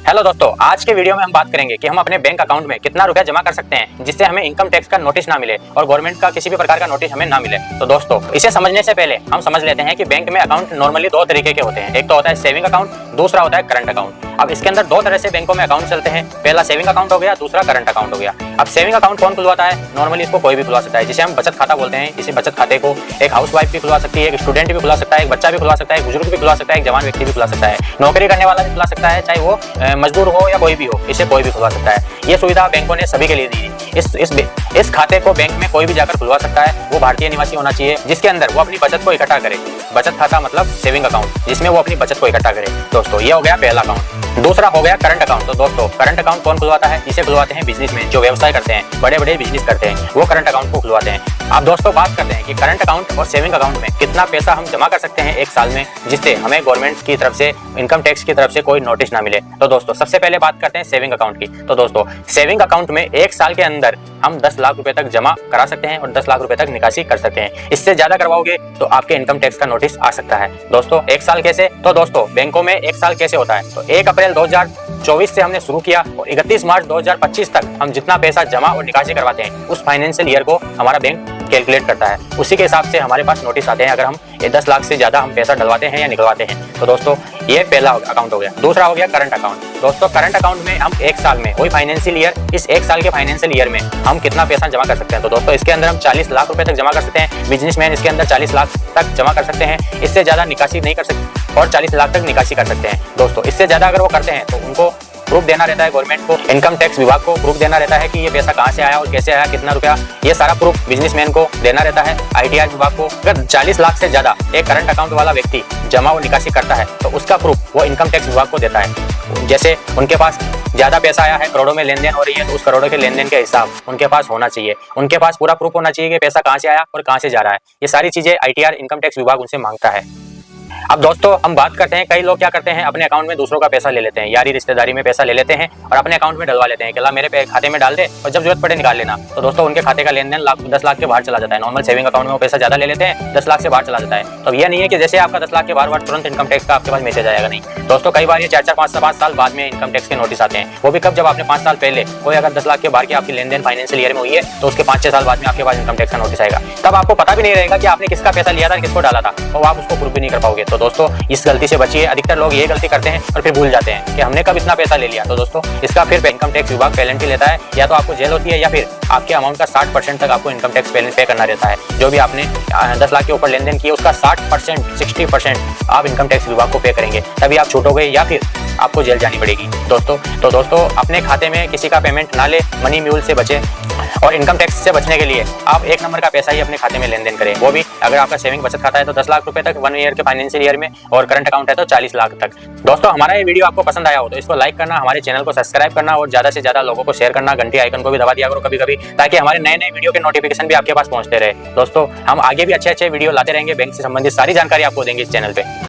Hello दोस्तों, आज के वीडियो में हम बात करेंगे कि हम अपने बैंक अकाउंट में कितना रुपया जमा कर सकते हैं जिससे हमें इनकम टैक्स का नोटिस ना मिले और गवर्नमेंट का किसी भी प्रकार का नोटिस हमें ना मिले। तो दोस्तों, इसे समझने से पहले हम समझ लेते हैं कि बैंक में अकाउंट नॉर्मली दो तरीके के होते हैं। एक तो होता है सेविंग अकाउंट, दूसरा होता है करंट अकाउंट। अब इसके अंदर दो तरह से बैंकों में अकाउंट चलते हैं। पहला सेविंग अकाउंट हो गया, दूसरा करंट अकाउंट हो गया। अब सेविंग अकाउंट कौन खुलवाता है? नॉर्मली इसको कोई भी खुलवा सकता है, जिसे हम बचत खाता बोलते हैं। इसी बचत खाते को एक हाउसवाइफ भी खुलवा सकती है, एक स्टूडेंट भी खुलवा सकता है, एक बच्चा भी खुलवा सकता है, एक बुजुर्ग भी खुलवा सकता है, एक जवान व्यक्ति भी खुलवा सकता है, नौकरी करने वाला भी खुलवा सकता है, चाहे वो मजदूर हो या कोई भी हो, इसे कोई भी खुलवा सकता है। ये सुविधा बैंकों ने सभी के लिए दी है। इस खाते को बैंक में कोई भी जाकर खुलवा सकता है। वो भारतीय निवासी होना चाहिए, जिसके अंदर वो अपनी बचत को इकट्ठा करे। बचत खाता मतलब सेविंग अकाउंट, जिसमें वो अपनी बचत को इकट्ठा करे। दोस्तों, ये हो गया पहला अकाउंट। दूसरा हो गया करंट अकाउंट। तो दोस्तों, करंट अकाउंट कौन खुलवाता है? इसे खुलवाते हैं बिजनेसमैन, जो व्यवसाय करते हैं, बड़े बड़े बिजनेस करते हैं, वो करंट अकाउंट को खुलवाते हैं। अब दोस्तों, बात करते हैं कि करंट अकाउंट और सेविंग अकाउंट में कितना पैसा हम जमा कर सकते हैं एक साल में, जिससे हमें गवर्नमेंट की तरफ से, इनकम टैक्स की तरफ से कोई नोटिस ना मिले। तो दोस्तों, सबसे पहले बात करते हैं सेविंग अकाउंट की। तो दोस्तों, सेविंग अकाउंट में एक साल के अंदर हम 10 लाख रुपए तक जमा करा सकते हैं और 10 लाख रुपए तक निकासी कर सकते हैं। इससे ज्यादा करवाओगे तो आपके इनकम टैक्स का नोटिस आ सकता है। दोस्तों, एक साल कैसे? तो दोस्तों, बैंकों में एक साल कैसे होता है? तो 1 अप्रैल 2024 से हमने शुरू किया और 31 मार्च 2025 तक हम जितना पैसा जमा और निकासी करवाते हैं, उस फाइनेंशियल ईयर को हमारा बैंक कैलकुलेट करता है। उसी के हिसाब से हमारे पास नोटिस आते हैं अगर हम 10 लाख से ज्यादा हम पैसा डलवाते हैं या निकलवाते हैं। तो दोस्तों, ये पहला अकाउंट हो गया। दूसरा हो गया करंट अकाउंट। दोस्तों, करंट अकाउंट में हम एक साल में, वही फाइनेंशियल ईयर, इस एक साल के फाइनेंशियल ईयर में हम कितना पैसा जमा कर सकते हैं? तो दोस्तों, इसके अंदर हम 40 लाख रुपए तक जमा कर सकते हैं। बिजनेसमैन इसके अंदर 40 लाख तक जमा कर सकते हैं। इससे ज्यादा निकासी नहीं कर सकते और 40 लाख तक निकासी कर सकते हैं। दोस्तों, इससे ज्यादा अगर वो करते हैं तो उनको प्रूफ देना रहता है गवर्नमेंट को, इनकम टैक्स विभाग को प्रूफ देना रहता है कि ये पैसा कहां से आया और कैसे आया, कितना रुपया, ये सारा प्रूफ बिजनेसमैन को देना रहता है, ITR विभाग को। अगर 40 लाख से ज्यादा एक करंट अकाउंट वाला व्यक्ति जमा और निकासी करता है तो उसका प्रूफ वो इनकम टैक्स विभाग को देता है। जैसे उनके पास ज्यादा पैसा आया है, करोड़ों में लेन देन हो रही है, तो उस करोड़ों के लेन देन के हिसाब उनके पास होना चाहिए। उनके पास पूरा प्रूफ होना चाहिए कि पैसा कहां से आया और कहां से जा रहा है। ये सारी चीजें ITR इनकम टैक्स विभाग उनसे मांगता है। अब दोस्तों, हम बात करते हैं, कई लोग क्या करते हैं, अपने अकाउंट में दूसरों का पैसा ले लेते हैं, यारी रिश्तेदारी में पैसा ले लेते हैं और अपने अकाउंट में डलवा लेते हैं कि ला मेरे खाते में डाल दे और जब जरूरत पड़े निकाल लेना। तो दोस्तों, उनके खाते का लेन देन 10 लाख के बाहर चला जाता है। नॉर्मल सेविंग अकाउंट में वो पैसा ज्यादा ले लेते हैं, 10 लाख से बाहर चला जाता है। तो यह नहीं है कि जैसे आपका 10 लाख के बाहर तुरंत इनकम टैक्स का आपके पास मैसेज आएगा, नहीं दोस्तों। कई बार ये 4-4, 5 साल बाद में इनकम टैक्स के नोटिस आते हैं। वो भी कब? जब आपने 5 साल पहले कोई अगर 10 लाख के बाहर की आपकी लेन देन फाइनेंशियल ईयर में हुई है तो उसके 5-6 साल बाद में आपके पास इनकम टैक्स का नोटिस आएगा। तब आपको पता भी नहीं रहेगा कि आपने किसका पैसा लिया था, किसको डाला था, तो आप उसको प्रूफ भी नहीं कर पाओगे। तो दोस्तों, इस गलती से बचिए। अधिकतर लोग ये गलती करते हैं और फिर भूल जाते हैं कि हमने कब इतना पैसा ले लिया। तो दोस्तों, इसका फिर इनकम टैक्स विभाग पेनल्टी लेता है, या तो आपको जेल होती है या फिर आपके अमाउंट का 60% तक आपको इनकम टैक्स पे करना रहता है। जो भी आपने 10 लाख के ऊपर लेन देन किया उसका 60%, 60% आप इनकम टैक्स विभाग को पे करेंगे, तभी आप छूटोगे या फिर आपको जेल जानी पड़ेगी। दोस्तों, अपने खाते में किसी का पेमेंट ना ले, मनी म्यूल से बचे और इनकम टैक्स से बचने के लिए आप 1 नंबर का पैसा ही अपने खाते में लेन देन करें। वो भी अगर आपका सेविंग बचत खाता है तो 10 लाख रुपए तक 1 ईयर के फाइनेंशियल ईयर में, और करंट अकाउंट है तो 40 लाख तक। दोस्तों, हमारा ये वीडियो आपको पसंद आया हो तो इसको लाइक करना, हमारे चैनल को सब्सक्राइब करना और ज्यादा से ज्यादा लोगों को शेयर करना। घंटी आइकन को भी दबा दिया करो कभी-कभी, ताकि हमारे नए वीडियो के नोटिफिकेशन भी आपके पास पहुंचते रहे। दोस्तों, हम आगे भी अच्छे वीडियो लाते रहेंगे, बैंक से संबंधित सारी जानकारी आपको देंगे इस चैनल पे।